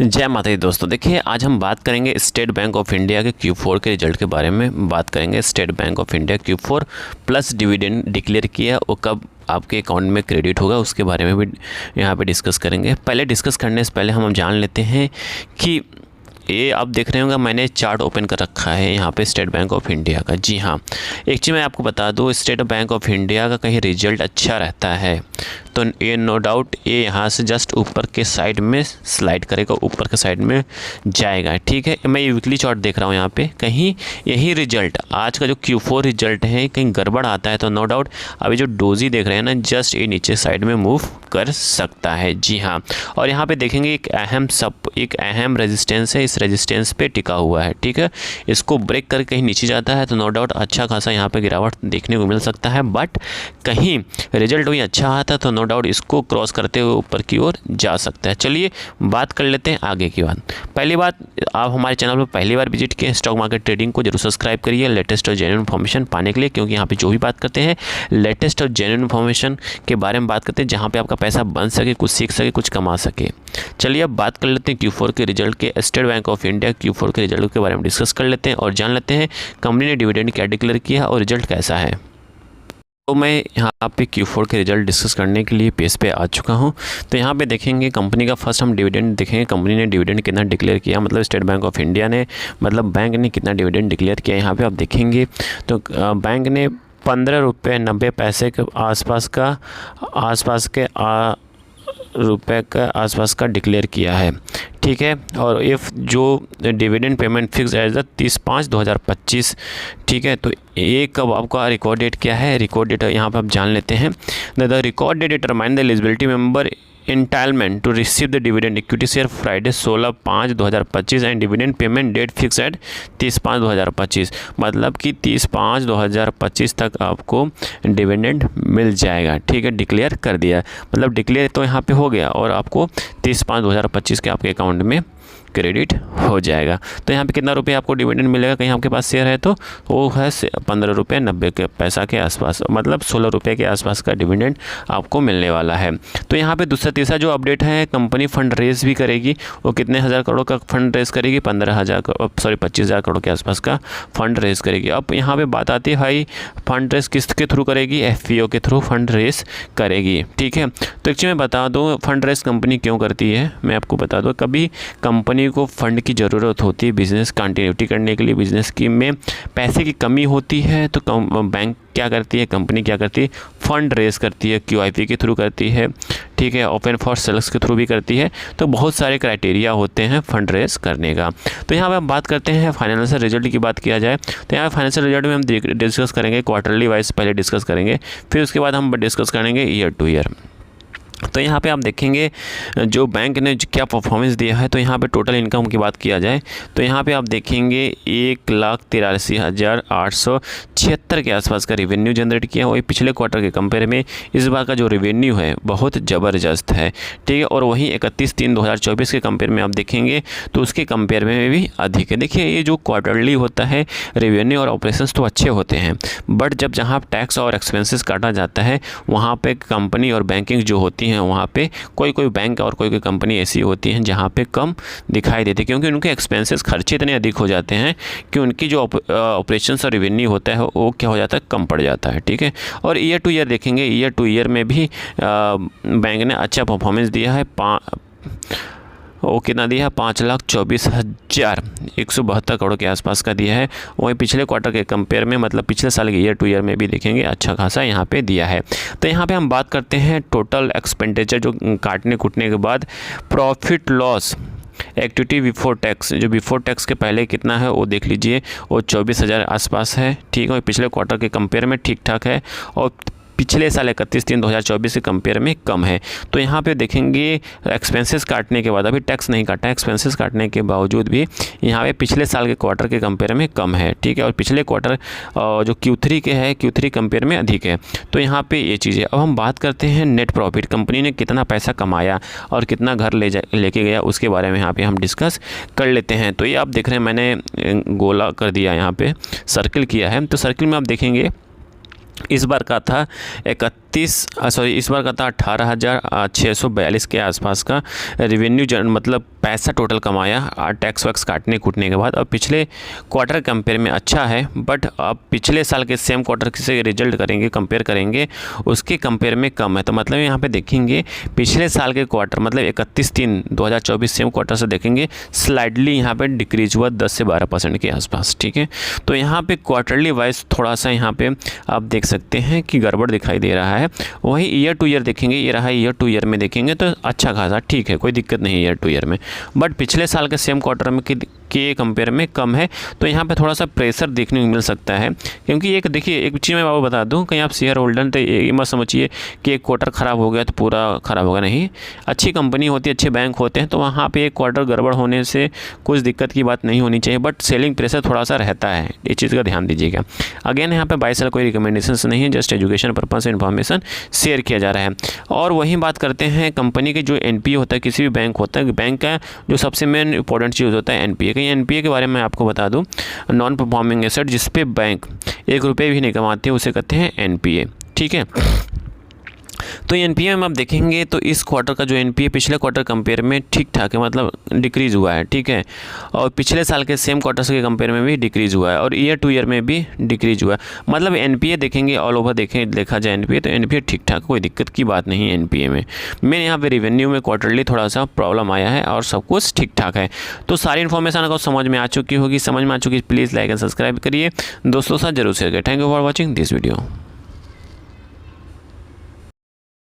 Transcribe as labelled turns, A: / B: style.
A: जय माता दी दोस्तों। देखिए, आज हम बात करेंगे स्टेट बैंक ऑफ इंडिया के Q4 के रिजल्ट के बारे में बात करेंगे। State bank of India Q4 plus dividend declare किया, वो कब आपके अकाउंट में क्रेडिट होगा उसके बारे में भी यहाँ पे डिस्कस करेंगे। पहले डिस्कस करने से पहले हम जान लेते हैं कि ये आप देख रहे होंगे, मैंने चार्ट ओपन कर रखा है यहाँ पे स्टेट बैंक ऑफ इंडिया का। जी हाँ, एक चीज़ मैं आपको बता दूँ, स्टेट बैंक ऑफ इंडिया का कहीं रिजल्ट अच्छा रहता है तो ये नो डाउट ये यहाँ से जस्ट ऊपर के साइड में स्लाइड करेगा, ऊपर के साइड में जाएगा। ठीक है, मैं ये वीकली चार्ट देख रहा हूँ यहाँ पे, कहीं यही रिजल्ट आज का जो Q4 रिजल्ट है कहीं गड़बड़ आता है तो नो डाउट अभी जो डोजी देख रहे हैं ना, जस्ट ये नीचे साइड में मूव कर सकता है। जी हाँ, और यहाँ पे देखेंगे एक अहम रेजिस्टेंस है, इस रेजिस्टेंस पे टिका हुआ है। ठीक है, इसको ब्रेक करके कहीं नीचे जाता है तो नो डाउट अच्छा खासा यहाँ पे गिरावट देखने को मिल सकता है, बट कहीं रिजल्ट वही अच्छा आता है तो नो डाउट इसको क्रॉस करते हुए ऊपर की ओर जा सकता है। चलिए बात कर लेते हैं आगे की बात। पहली बात, आप हमारे चैनल पर पहली बार विजिट किए, स्टॉक मार्केट ट्रेडिंग को जरूर सब्सक्राइब करिए लेटेस्ट और जेन्युइन इन्फॉर्मेशन पाने के लिए, क्योंकि यहाँ पे जो भी बात करते हैं लेटेस्ट और जेन्युइन इन्फॉर्मेशन के बारे में बात करते हैं, जहाँ पे आपका पैसा बन सके, कुछ सीख सके, कुछ कमा सके। चलिए अब बात कर लेते हैं Q4 के रिजल्ट के। State bank of India Q4 के रिजल्ट के बारे में डिस्कस कर लेते हैं और जान लेते हैं कंपनी ने डिविडेंड क्या डिक्लेयर किया और रिजल्ट कैसा है। तो मैं यहाँ पे Q4 के रिजल्ट डिस्कस करने के लिए पेज पे आ चुका हूँ। तो यहाँ पे देखेंगे कंपनी का फर्स्ट हम डिविडेंड देखेंगे, कंपनी ने डिविडेंड कितना डिक्लेयर किया, मतलब स्टेट बैंक ऑफ इंडिया ने, मतलब बैंक ने कितना डिविडेंड डिक्लेयर किया। यहाँ पे आप देखेंगे तो बैंक ने 15 रुपये 90 पैसे के आसपास का डिक्लेयर किया है। ठीक है, और इफ़ जो dividend payment fix as the 30/5/2025। ठीक है, तो ये कब आपका रिकॉर्ड डेट क्या है, रिकॉर्ड डेट यहाँ पर आप जान लेते हैं। The record date determine the eligibility member entitlement to receive the dividend equity share Friday 16/5/2025 and dividend payment date fix at 30/5/2025। मतलब कि 30/5/2025 तक आपको डिविडेंड मिल जाएगा। ठीक है, डिक्लेयर कर दिया, मतलब डिक्लेयर तो यहाँ पे हो गया और आपको 30/5/2025 के आपके अकाउंट में क्रेडिट हो जाएगा। तो यहाँ पे कितना रुपये आपको डिविडेंड मिलेगा, कहीं आपके पास शेयर है तो वो है 15 रुपये 90 के पैसा के आसपास, मतलब 16 रुपये के आसपास का डिविडेंड आपको मिलने वाला है। तो यहाँ पे तीसरा जो अपडेट है, कंपनी फंड रेज भी करेगी। वो कितने हज़ार करोड़ का फंड रेज करेगी, 25,000 करोड़ के आसपास का फंड रेज करेगी। अब यहाँ पे बात आती है भाई फंड रेज किसके थ्रू करेगी, FPO के थ्रू फंड रेज करेगी। ठीक है, तो एक्चुअली मैं बता दूँ फंड रेज कंपनी क्यों करती है, मैं आपको बता दूँ। कभी कंपनी को फंड की ज़रूरत होती है बिज़नेस कंटिन्यूटी करने के लिए, बिज़नेस की में पैसे की कमी होती है तो बैंक क्या करती है, कंपनी क्या करती है, फंड रेज करती है, QIP के थ्रू करती है। ठीक है, ओपन फॉर सेल्स के थ्रू भी करती है। तो बहुत सारे क्राइटेरिया होते हैं फंड रेज करने का। तो यहाँ पे हम बात करते हैं फाइनेंशियल रिजल्ट की बात किया जाए तो यहाँ फाइनेंशियल रिजल्ट में हम डिस्कस करेंगे क्वार्टरली वाइज, पहले डिस्कस करेंगे, फिर उसके बाद हम डिस्कस करेंगे ईयर टू ईयर। तो यहाँ पे आप देखेंगे जो बैंक ने क्या परफॉर्मेंस दिया है। तो यहाँ पे टोटल इनकम की बात किया जाए तो यहाँ पे आप देखेंगे 1,83,876 के आसपास का रेवेन्यू जनरेट किया। वही पिछले क्वार्टर के कंपेयर में इस बार का जो रेवेन्यू है बहुत ज़बरदस्त है। ठीक है, और वहीं 31/3/2024 के कंपेयर में आप देखेंगे तो उसके कंपेयर में भी अधिक है। देखिए, ये जो क्वार्टरली होता है रेवेन्यू और ऑपरेशंस तो अच्छे होते हैं, बट जब जहाँ टैक्स और एक्सपेंसेस काटा जाता है वहाँ पर कंपनी और बैंकिंग जो होती हैं वहाँ पे कोई बैंक और कोई कंपनी ऐसी होती हैं जहाँ पे कम दिखाई देती है, क्योंकि उनके एक्सपेंसेस खर्चे इतने अधिक हो जाते हैं कि उनकी जो ऑपरेशंस और रेवेन्यू होता है वो क्या हो जाता है, कम पड़ जाता है। ठीक है, और ईयर टू ईयर देखेंगे, ईयर टू ईयर में भी बैंक ने अच्छा परफॉर्मेंस दिया है। वो कितना दिया है, 5,24,172 करोड़ के आसपास का दिया है। वहीं पिछले क्वार्टर के कंपेयर में, मतलब पिछले साल के ईयर टू ईयर में भी देखेंगे अच्छा खासा यहाँ पे दिया है। तो यहाँ पे हम बात करते हैं टोटल एक्सपेंडिचर जो काटने कूटने के बाद profit loss activity before tax, जो बिफोर टैक्स के पहले कितना है वो देख लीजिए, वो 24,000 आसपास है। ठीक है, पिछले क्वार्टर के कंपेयर में ठीक ठाक है और पिछले साल 31/3/2024 के कंपेयर में कम है। तो यहाँ पे देखेंगे एक्सपेंसेस काटने के बाद, अभी टैक्स नहीं काटा, एक्सपेंसेस काटने के बावजूद भी यहाँ पे पिछले साल के क्वार्टर के कंपेयर में कम है। ठीक है, और पिछले क्वार्टर जो Q3 के है, Q3 कंपेयर में अधिक है। तो यहाँ पे ये चीज़ है। अब हम बात करते हैं नेट प्रॉफिट, कंपनी ने कितना पैसा कमाया और कितना घर लेके गया उसके बारे में यहाँ पे हम डिस्कस कर लेते हैं। तो ये आप देख रहे हैं, मैंने गोला कर दिया, यहाँ पे सर्किल किया है। तो सर्किल में आप देखेंगे इस बार का था इस बार का था 18,642 के आसपास का रेवेन्यू, मतलब पैसा टोटल कमाया टैक्स वैक्स काटने कूटने के बाद। और पिछले क्वार्टर कंपेयर में अच्छा है, बट आप पिछले साल के सेम क्वार्टर से रिजल्ट करेंगे, कंपेयर करेंगे, उसके कंपेयर में कम है। तो मतलब यहाँ पे देखेंगे पिछले साल के क्वार्टर मतलब 31/3/2024 सेम क्वार्टर से देखेंगे स्लाइडली यहाँ पे डिक्रीज हुआ 10 से 12% के आसपास, ठीक है। तो यहाँ पे क्वार्टरली वाइज थोड़ा सा यहाँ पे आप देख सकते हैं कि गड़बड़ दिखाई दे रहा है। वही ईयर टू ईयर देखेंगे, ये रहा ईयर टू ईयर में देखेंगे तो अच्छा खासा ठीक है, कोई दिक्कत नहीं है ईयर टू ईयर में, बट पिछले साल के सेम क्वार्टर में के कंपेयर में कम है। तो यहाँ पे थोड़ा सा प्रेशर देखने को मिल सकता है, क्योंकि एक देखिए एक चीज़ मैं आपको बता दूँ, कहीं आप शेयर होल्डर तो ये मत समझिए कि एक क्वार्टर ख़राब हो गया तो पूरा ख़राब होगा, नहीं। अच्छी कंपनी होती है, अच्छे बैंक होते हैं, तो वहाँ पे एक क्वार्टर गड़बड़ होने से कुछ दिक्कत की बात नहीं होनी चाहिए, बट सेलिंग प्रेशर थोड़ा सा रहता है, इस चीज़ का ध्यान दीजिएगा। अगेन यहाँ पे बाय सेल कोई रिकमेंडेशन नहीं है, जस्ट एजुकेशन पर्पज से इन्फॉर्मेशन शेयर किया जा रहा है। और वही बात करते हैं कंपनी के जो एनपीए होता है, किसी भी बैंक होता है, बैंक का जो सबसे मेन इंपॉर्टेंट चीज़ होता है एनपीए। कहीं एनपीए के बारे में आपको बता दूं, नॉन परफॉर्मिंग एसेट जिस पे बैंक 1 रुपये भी नहीं कमाते उसे कहते हैं एनपीए, ठीक है। तो एनपीए में आप देखेंगे तो इस क्वार्टर का जो एनपीए पिछले क्वार्टर कंपेयर में ठीक ठाक है, मतलब डिक्रीज हुआ है, ठीक है। और पिछले साल के सेम क्वार्टर के कंपेयर में भी डिक्रीज हुआ है, और ईयर टू ईयर में भी डिक्रीज हुआ है। मतलब एनपीए देखेंगे ऑल ओवर देखा जाए एनपीए तो एनपीए ठीक ठाक, कोई दिक्कत की बात नहीं है एनपीए में। मेन यहाँ पे रेवेन्यू में क्वार्टरली थोड़ा सा प्रॉब्लम आया है और सब कुछ ठीक ठाक है। तो सारी इन्फॉर्मेशन आपको समझ में आ चुकी होगी, समझ में आ चुकी, प्लीज़ लाइक एंड सब्सक्राइब करिए, दोस्तों के साथ जरूर शेयर करें। Thank you for watching this video.